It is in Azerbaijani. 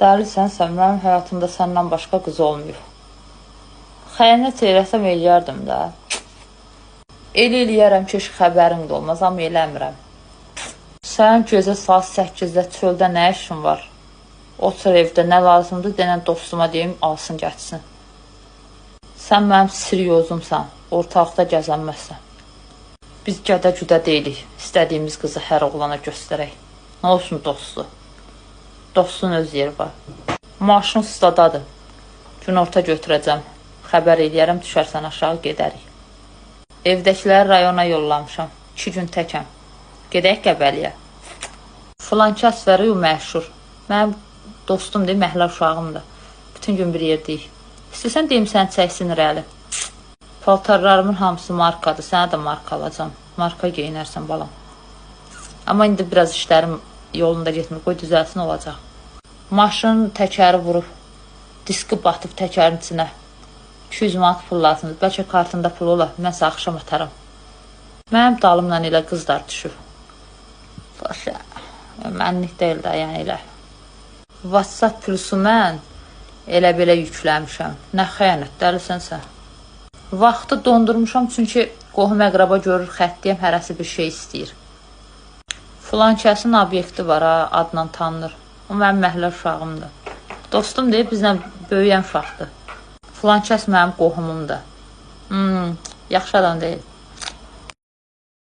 Dəlisən sən, mənim həyatımda səndən başqa qız olmuyor. Xəyanət eləsəm eləyərdim də. Eləyərəm ki, xəbərim də olmaz, amma eləmirəm. Sənin gözə saat 8-də çöldə nə işin var? Otur evdə, nə lazımdır, denən dostuma deyim, alsın geçsin. Sən mənim seriozumsan, ortalıqda gəzənməzsən. Biz gədə-güdə deyilik, istədiyimiz qızı hər oğlana göstərək. Nə olsun dostu? Dostun öz yeri var. Maşın stadadır. Günorta götürəcəm. Xəbər eləyərəm, düşərsən aşağı gedərik. Evdəkiləri rayona yollamışam. 2 gün təkəm. Gedək Qəbəliyə. Filan kəs var ya, məşhur. Mənim dostumdur, məhlə uşağımdır. Bütün gün bir yerdəyik. İstəsən deyim sən çəksin irəli. Paltarlarımın hamısı markadır. Sənə də marka alacam. Marka geyinərsən balam. Amma indi biraz işlərim yolunda getmir. Qoy düzəlsin olacaq. Maşının təkəri vurub. Diski batıb təkərin içinə. 200 manat pul lazımdır. Bəlkə kartında pul olar. Mənsə axşam ataram. Mənim dalımla elə qızlar düşür. Başa. Mənlik deyil də, yəni elə. WhatsApp plusu mən elə belə yükləmişəm. Nə xəyanət, dəlisən sən. Vaxtı dondurmuşam, çünki qohum əqraba görür, xəttiyəm, hərəsi bir şey istəyir. Filan kəsin obyekti var, adla tanınır. O mənim məhlə uşağımdır. Dostum deyib, bizlə böyüyən uşaqdır. Filan kəs mənim qohumumdur. Yaxşı adam deyil.